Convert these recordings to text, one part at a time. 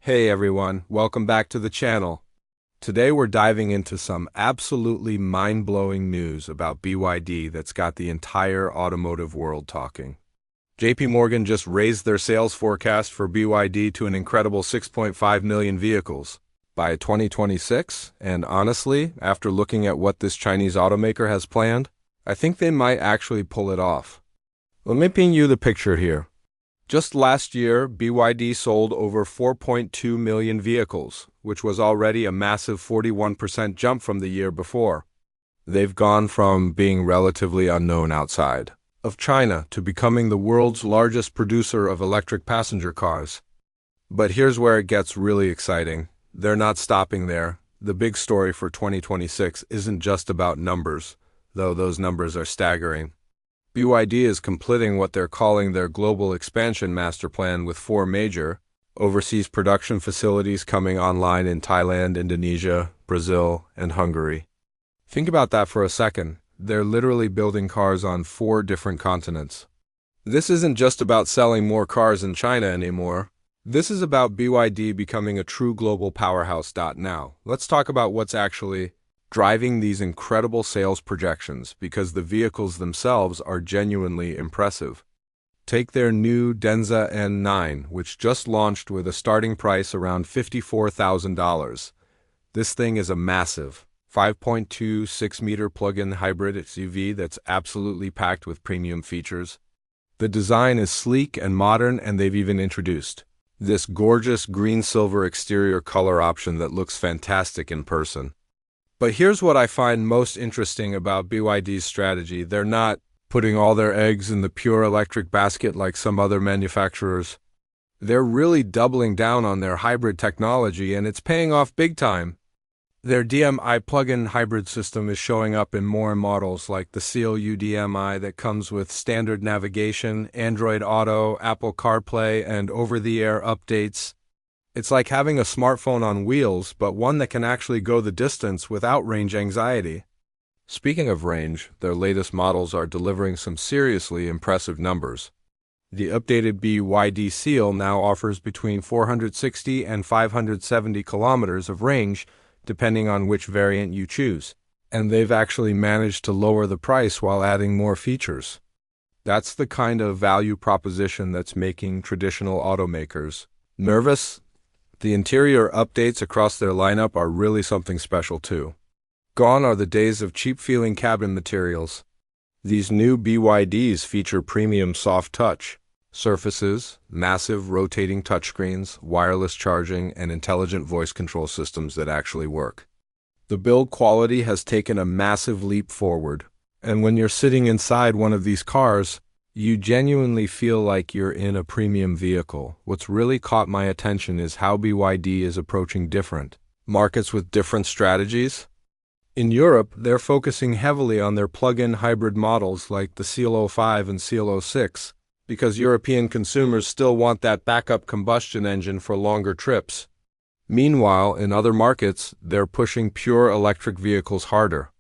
Hey everyone, welcome back to the channel. Today we're diving into some absolutely mind-blowing news about BYD that's got the entire automotive world talking. JPMorgan just raised their sales forecast for BYD to an incredible 6.5 million vehicles by 2026, and honestly, after looking at what this Chinese automaker has planned, I think they might actually pull it off. Let me paint you the picture here. Just last year, BYD sold over 4.2 million vehicles, which was already a massive 41% jump from the year before. They've gone from being relatively unknown outside of China to becoming the world's largest producer of electric passenger cars. But here's where it gets really exciting. They're not stopping there. The big story for 2026 isn't just about numbers, though those numbers are staggering. BYD is completing what they're calling their global expansion master plan with 4 major overseas production facilities coming online in Thailand, Indonesia, Brazil, and Hungary. Think about that for a second. They're literally building cars on 4 different continents. This isn't just about selling more cars in China anymore. This is about BYD becoming a true global powerhouse. Now, let's talk about what's actually driving these incredible sales projections, because the vehicles themselves are genuinely impressive. Take their new Denza N9, which just launched with a starting price around $54,000. This thing is a massive 5.26-meter plug-in hybrid SUV that's absolutely packed with premium features. The design is sleek and modern, and they've even introduced this gorgeous green-silver exterior color option that looks fantastic in person. But here's what I find most interesting about BYD's strategy. They're not putting all their eggs in the pure electric basket like some other manufacturers. They're really doubling down on their hybrid technology, and it's paying off big time. Their DMI plug-in hybrid system is showing up in more models like the Sealion DMI that comes with standard navigation, Android Auto, Apple CarPlay, and over-the-air updates. It's like having a smartphone on wheels, but one that can actually go the distance without range anxiety. Speaking of range, their latest models are delivering some seriously impressive numbers. The updated BYD Seal now offers between 460 and 570 kilometers of range, depending on which variant you choose. And they've actually managed to lower the price while adding more features. That's the kind of value proposition that's making traditional automakers nervous. The interior updates across their lineup are really something special too. Gone are the days of cheap-feeling cabin materials. These new BYDs feature premium soft touch surfaces, massive rotating touchscreens, wireless charging, and intelligent voice control systems that actually work. The build quality has taken a massive leap forward, and when you're sitting inside one of these cars, you genuinely feel like you're in a premium vehicle. What's really caught my attention is how BYD is approaching different markets with different strategies. In Europe, they're focusing heavily on their plug-in hybrid models like the Seal 05 and Seal 06, because European consumers still want that backup combustion engine for longer trips. Meanwhile, in other markets, they're pushing pure electric vehicles harder.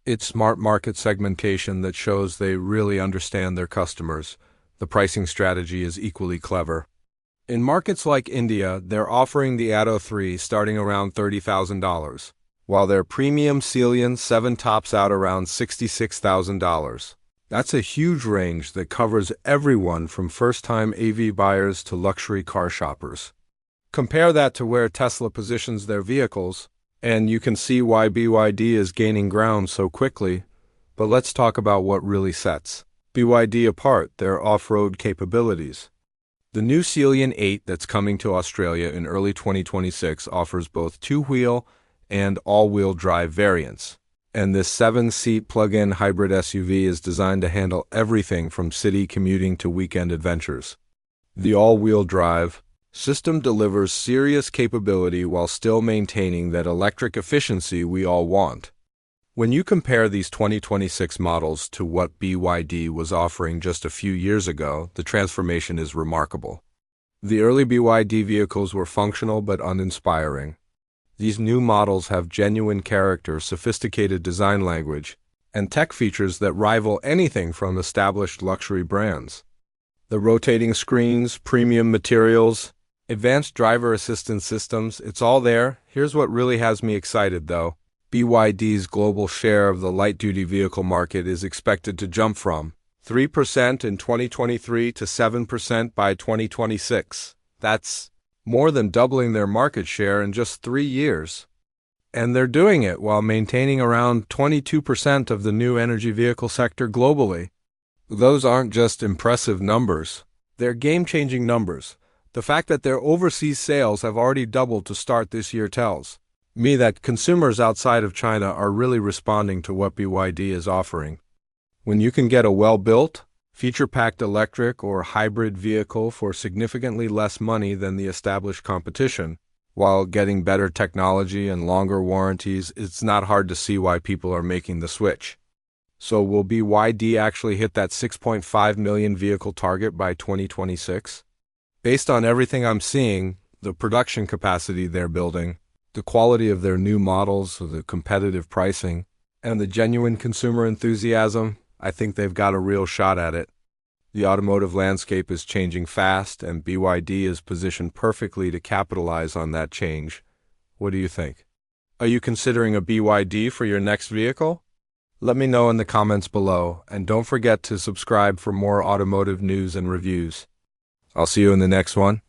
It's smart market segmentation that shows they really understand their customers. The pricing strategy is equally clever. In markets like India, they're offering the Atto 3 starting around $30,000, while their premium Sealion 7 tops out around $66,000. That's a huge range that covers everyone from first-time AV buyers to luxury car shoppers. Compare that to where Tesla positions their vehicles, and you can see why BYD is gaining ground so quickly. But let's talk about what really sets BYD apart: their off-road capabilities. The new Sealion 8 that's coming to Australia in early 2026 offers both two-wheel and all-wheel drive variants. And this 7-seat plug-in hybrid SUV is designed to handle everything from city commuting to weekend adventures. The all-wheel drive system delivers serious capability while still maintaining that electric efficiency we all want. When you compare these 2026 models to what BYD was offering just a few years ago, the transformation is remarkable. The early BYD vehicles were functional but uninspiring. These new models have genuine character, sophisticated design language, and tech features that rival anything from established luxury brands. The rotating screens, premium materials, Advanced driver assistance systems, it's all there. Here's what really has me excited though. BYD's global share of the light-duty vehicle market is expected to jump from 3% in 2023 to 7% by 2026. That's more than doubling their market share in just 3 years. And they're doing it while maintaining around 22% of the new energy vehicle sector globally. Those aren't just impressive numbers. They're game-changing numbers. The fact that their overseas sales have already doubled to start this year tells me that consumers outside of China are really responding to what BYD is offering. When you can get a well-built, feature-packed electric or hybrid vehicle for significantly less money than the established competition, while getting better technology and longer warranties, it's not hard to see why people are making the switch. So will BYD actually hit that 6.5 million vehicle target by 2026? Based on everything I'm seeing, the production capacity they're building, the quality of their new models, the competitive pricing, and the genuine consumer enthusiasm, I think they've got a real shot at it. The automotive landscape is changing fast, and BYD is positioned perfectly to capitalize on that change. What do you think? Are you considering a BYD for your next vehicle? Let me know in the comments below, and don't forget to subscribe for more automotive news and reviews. I'll see you in the next one.